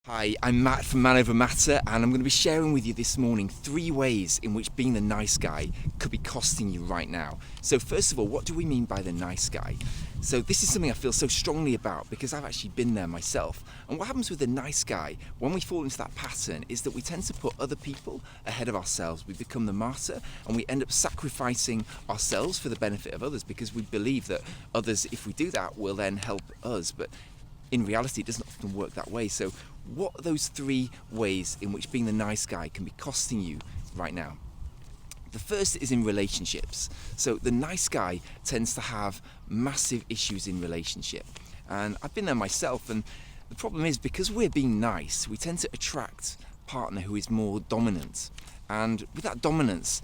Hi, I'm Matt from Man Over Matter, and I'm going to be sharing with you this morning 3 ways in which being the nice guy could be costing you right now. So, first of all, what do we mean by the nice guy? So, this is something I feel so strongly about because I've actually been there myself. And what happens with the nice guy when we fall into that pattern is that we tend to put other people ahead of ourselves. We become the martyr and we end up sacrificing ourselves for the benefit of others because we believe that others, if we do that, will then help us. But in reality, it doesn't often work that way. So, what are those 3 ways in which being the nice guy can be costing you right now? The first is in relationships. So, the nice guy tends to have massive issues in relationship. And I've been there myself. And the problem is because we're being nice, we tend to attract a partner who is more dominant. And with that dominance,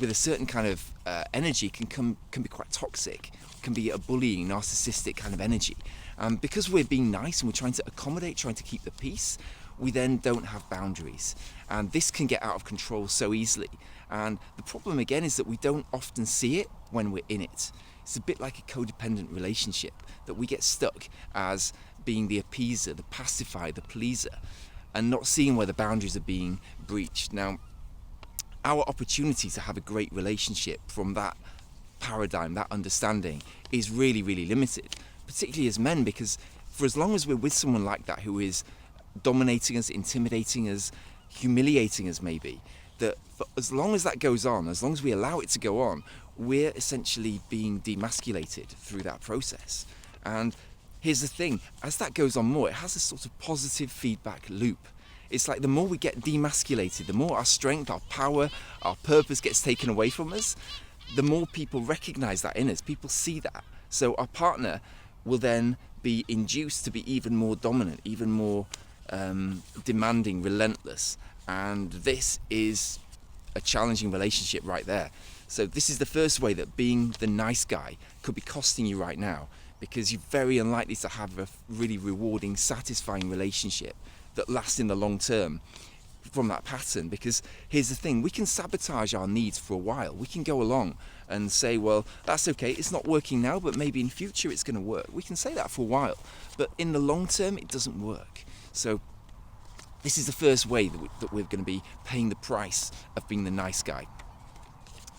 with a certain kind of energy can be quite toxic, can be a bullying, narcissistic kind of energy. Because we're being nice and we're trying to accommodate, trying to keep the peace, we then don't have boundaries. And this can get out of control so easily. And the problem again is that we don't often see it when we're in it. It's a bit like a codependent relationship, that we get stuck as being the appeaser, the pacifier, the pleaser, and not seeing where the boundaries are being breached. Now, our opportunity to have a great relationship from that paradigm, that understanding, is really, really limited, particularly as men, because for as long as we're with someone like that who is dominating us, intimidating us, humiliating us maybe, that for as long as that goes on, as long as we allow it to go on, we're essentially being demasculated through that process. And here's the thing, as that goes on more, it has a sort of positive feedback loop. It's like the more we get demasculated, the more our strength, our power, our purpose gets taken away from us, the more people recognize that in us. People see that. So our partner will then be induced to be even more dominant, even more demanding, relentless. And this is a challenging relationship right there. So this is the first way that being the nice guy could be costing you right now, because you're very unlikely to have a really rewarding, satisfying relationship that lasts in the long term from that pattern. Because here's the thing, we can sabotage our needs for a while. We can go along and say, well, that's okay, it's not working now, but maybe in future it's going to work. We can say that for a while, but in the long term it doesn't work. So this is the first way that we're going to be paying the price of being the nice guy.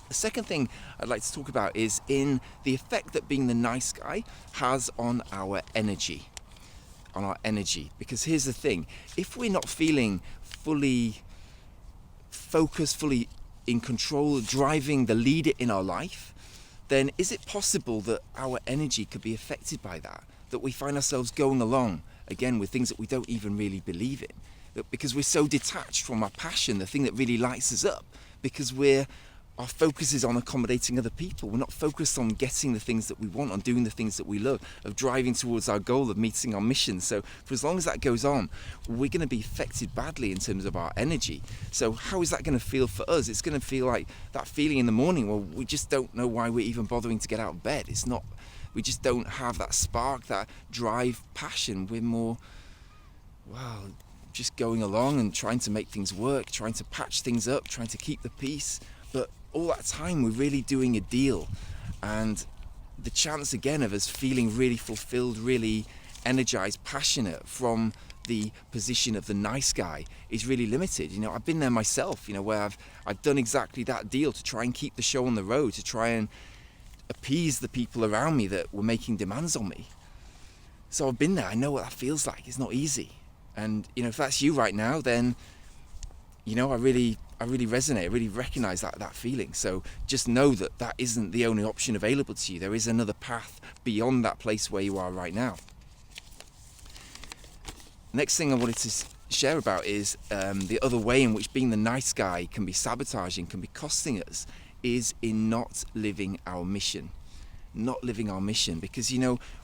The second thing I'd like to talk about is in the effect that being the nice guy has on our energy. Because here's the thing, if we're not feeling fully focused, fully in control, driving the leader in our life, then is it possible that our energy could be affected by that? That we find ourselves going along, again, with things that we don't even really believe in. That because we're so detached from our passion, the thing that really lights us up, because our focus is on accommodating other people. We're not focused on getting the things that we want, on doing the things that we love, of driving towards our goal, of meeting our mission. So for as long as that goes on, we're going to be affected badly in terms of our energy. So how is that going to feel for us? It's going to feel like that feeling in the morning. Well, we just don't know why we're even bothering to get out of bed. We just don't have that spark, that drive, passion. We're more, just going along and trying to make things work, trying to patch things up, trying to keep the peace. But all that time we're really doing a deal, and the chance again of us feeling really fulfilled, really energized, passionate from the position of the nice guy is really limited. I've been there myself, where I've done exactly that deal to try and keep the show on the road, to try and appease the people around me that were making demands on me. So I've been there, I know what that feels like. It's not easy. And if that's you right now, then I really resonate, I really recognize that feeling. So just know that isn't the only option available to you. There is another path beyond that place where you are right now. Next thing I wanted to share about is the other way in which being the nice guy can be sabotaging, can be costing us, is in not living our mission. Not living our mission, because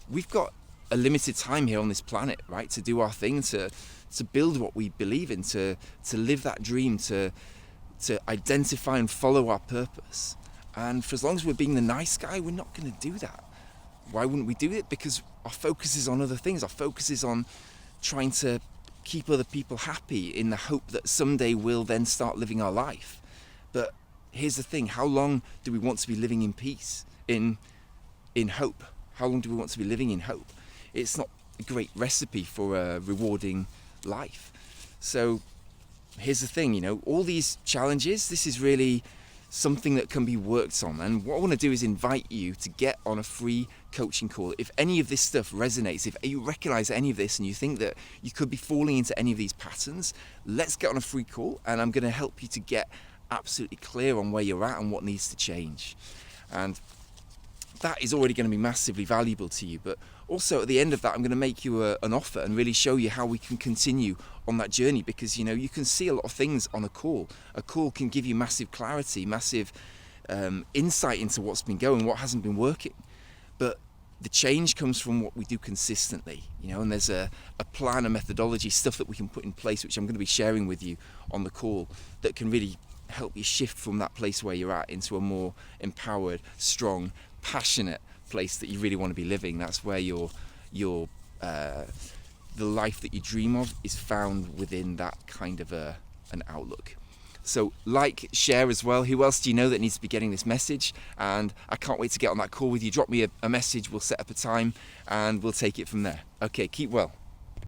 we've got a limited time here on this planet, right, to do our thing, to build what we believe in, to live that dream, to identify and follow our purpose. And for as long as we're being the nice guy, we're not going to do that. Why wouldn't we do it? Because our focus is on other things. Our focus is on trying to keep other people happy in the hope that someday we'll then start living our life. But here's the thing, how long do we want to be living in peace, in hope? How long do we want to be living in hope? It's not a great recipe for a rewarding life. So here's the thing, all these challenges, this is really something that can be worked on. And what I want to do is invite you to get on a free coaching call. If any of this stuff resonates, if you recognize any of this and you think that you could be falling into any of these patterns, let's get on a free call, and I'm going to help you to get absolutely clear on where you're at and what needs to change. And that is already going to be massively valuable to you. But also at the end of that, I'm going to make you an offer and really show you how we can continue on that journey, because you can see a lot of things on a call. A call can give you massive clarity, massive insight into what's been going, what hasn't been working. But the change comes from what we do consistently, and there's a plan, a methodology, stuff that we can put in place, which I'm going to be sharing with you on the call, that can really help you shift from that place where you're at into a more empowered, strong, passionate place that you really want to be living. That's where the life that you dream of is found within that kind of an outlook. So share as well. Who else do you know that needs to be getting this message? And I can't wait to get on that call with you. Drop me a message, we'll set up a time and we'll take it from there. Okay, keep well.